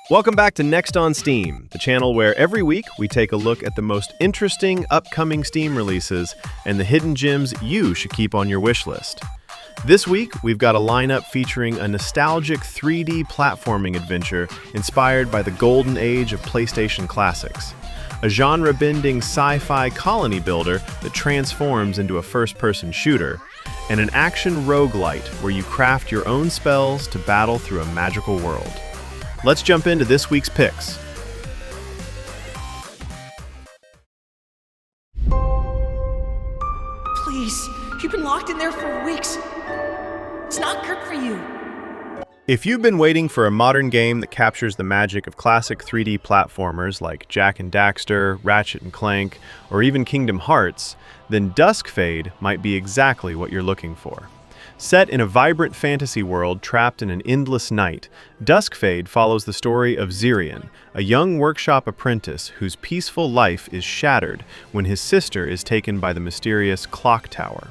Welcome back to Next on Steam, the channel where every week we take a look at the most interesting upcoming Steam releases and the hidden gems you should keep on your wish list. This week, we've got a lineup featuring a nostalgic 3D platforming adventure inspired by the golden age of PlayStation classics, a genre-bending sci-fi colony builder that transforms into a first-person shooter, and an action roguelite where you craft your own spells to battle through a magical world. Let's jump into this week's picks. Please, you've been locked in there for weeks. It's not good for you. If you've been waiting for a modern game that captures the magic of classic 3D platformers like Jak and Daxter, Ratchet and Clank, or even Kingdom Hearts, then Duskfade might be exactly what you're looking for. Set in a vibrant fantasy world trapped in an endless night, Duskfade follows the story of Zirian, a young workshop apprentice whose peaceful life is shattered when his sister is taken by the mysterious Clock Tower.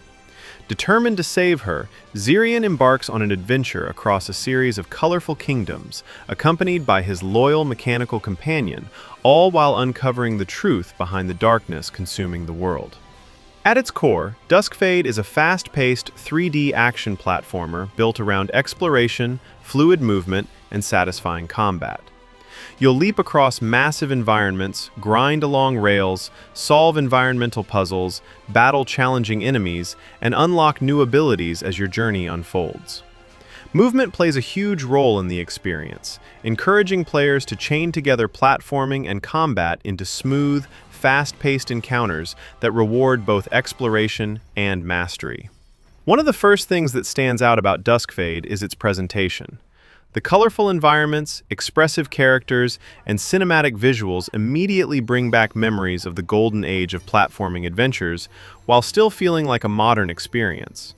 Determined to save her, Zirian embarks on an adventure across a series of colorful kingdoms, accompanied by his loyal mechanical companion, all while uncovering the truth behind the darkness consuming the world. At its core, Duskfade is a fast-paced 3D action platformer built around exploration, fluid movement, and satisfying combat. You'll leap across massive environments, grind along rails, solve environmental puzzles, battle challenging enemies, and unlock new abilities as your journey unfolds. Movement plays a huge role in the experience, encouraging players to chain together platforming and combat into smooth, fast-paced encounters that reward both exploration and mastery. One of the first things that stands out about Duskfade is its presentation. The colorful environments, expressive characters, and cinematic visuals immediately bring back memories of the golden age of platforming adventures, while still feeling like a modern experience.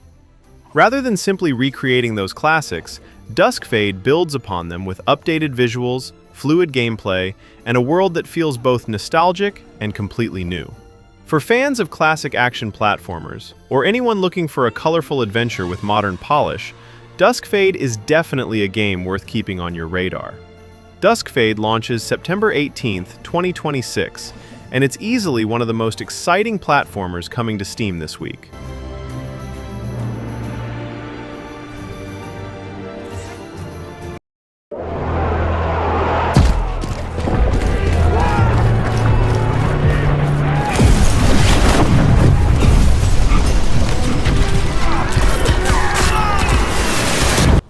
Rather than simply recreating those classics, Duskfade builds upon them with updated visuals, fluid gameplay, and a world that feels both nostalgic and completely new. For fans of classic action platformers, or anyone looking for a colorful adventure with modern polish, Duskfade is definitely a game worth keeping on your radar. Duskfade launches September 18th, 2026, and it's easily one of the most exciting platformers coming to Steam this week.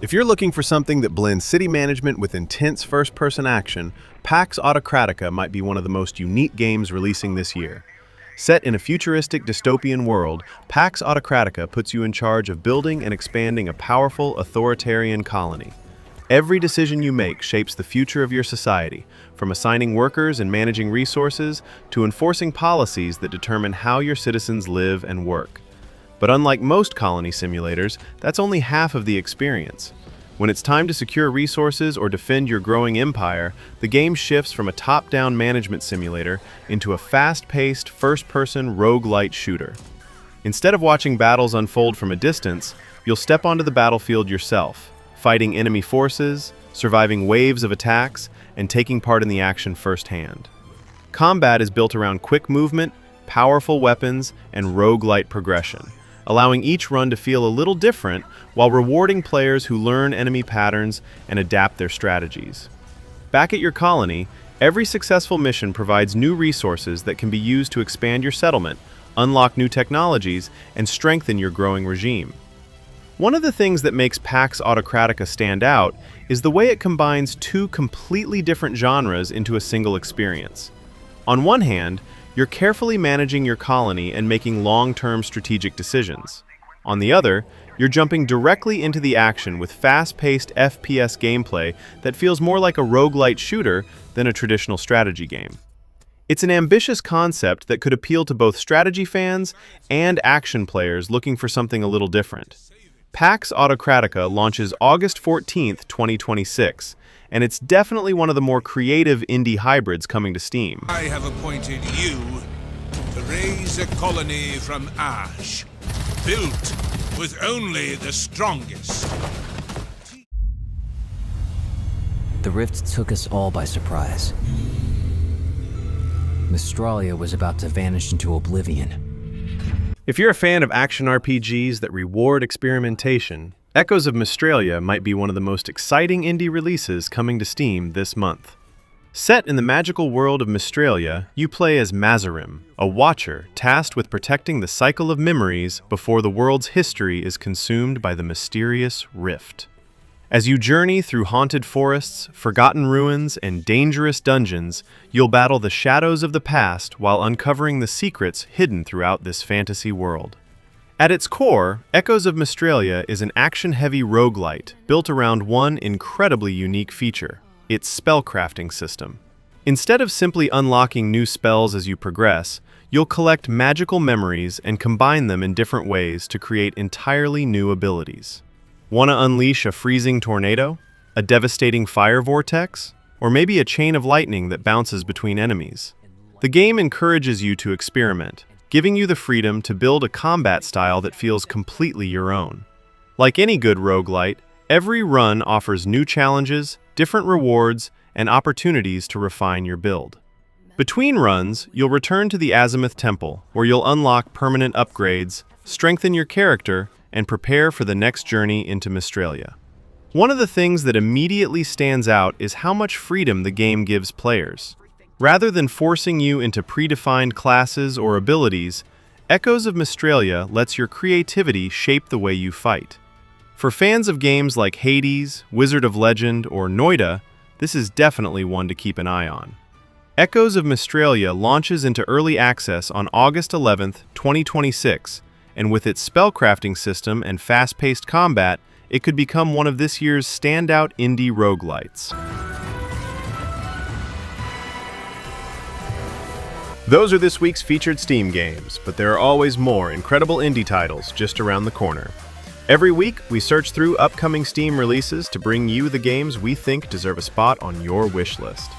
If you're looking for something that blends city management with intense first-person action, Pax Autocratica might be one of the most unique games releasing this year. Set in a futuristic dystopian world, Pax Autocratica puts you in charge of building and expanding a powerful authoritarian colony. Every decision you make shapes the future of your society, from assigning workers and managing resources to enforcing policies that determine how your citizens live and work. But unlike most colony simulators, that's only half of the experience. When it's time to secure resources or defend your growing empire, the game shifts from a top-down management simulator into a fast-paced, first-person roguelite shooter. Instead of watching battles unfold from a distance, you'll step onto the battlefield yourself, fighting enemy forces, surviving waves of attacks, and taking part in the action firsthand. Combat is built around quick movement, powerful weapons, and roguelite progression, allowing each run to feel a little different while rewarding players who learn enemy patterns and adapt their strategies. Back at your colony, every successful mission provides new resources that can be used to expand your settlement, unlock new technologies, and strengthen your growing regime. One of the things that makes Pax Autocratica stand out is the way it combines two completely different genres into a single experience. On one hand, you're carefully managing your colony and making long-term strategic decisions. On the other, you're jumping directly into the action with fast-paced FPS gameplay that feels more like a roguelite shooter than a traditional strategy game. It's an ambitious concept that could appeal to both strategy fans and action players looking for something a little different. Pax Autocratica launches August 14th, 2026, and it's definitely one of the more creative indie hybrids coming to Steam. I have appointed you to raise a colony from ash, built with only the strongest. The rift took us all by surprise. Mystralia was about to vanish into oblivion. If you're a fan of action RPGs that reward experimentation, Echoes of Mystralia might be one of the most exciting indie releases coming to Steam this month. Set in the magical world of Mystralia, you play as Mazarim, a watcher tasked with protecting the cycle of memories before the world's history is consumed by the mysterious rift. As you journey through haunted forests, forgotten ruins, and dangerous dungeons, you'll battle the shadows of the past while uncovering the secrets hidden throughout this fantasy world. At its core, Echoes of Mystralia is an action-heavy roguelite built around one incredibly unique feature: its spellcrafting system. Instead of simply unlocking new spells as you progress, you'll collect magical memories and combine them in different ways to create entirely new abilities. Want to unleash a freezing tornado, a devastating fire vortex, or maybe a chain of lightning that bounces between enemies? The game encourages you to experiment, giving you the freedom to build a combat style that feels completely your own. Like any good roguelite, every run offers new challenges, different rewards, and opportunities to refine your build. Between runs, you'll return to the Azimuth Temple, where you'll unlock permanent upgrades, strengthen your character, and prepare for the next journey into Mystralia. One of the things that immediately stands out is how much freedom the game gives players. Rather than forcing you into predefined classes or abilities, Echoes of Mystralia lets your creativity shape the way you fight. For fans of games like Hades, Wizard of Legend, or Noida, this is definitely one to keep an eye on. Echoes of Mystralia launches into early access on August 11th, 2026, and with its spellcrafting system and fast-paced combat, it could become one of this year's standout indie roguelites. Those are this week's featured Steam games, but there are always more incredible indie titles just around the corner. Every week, we search through upcoming Steam releases to bring you the games we think deserve a spot on your wish list.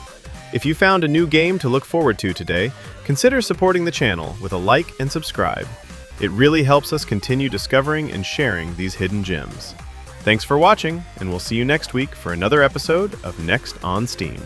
If you found a new game to look forward to today, consider supporting the channel with a like and subscribe. It really helps us continue discovering and sharing these hidden gems. Thanks for watching, and we'll see you next week for another episode of Next on Steam.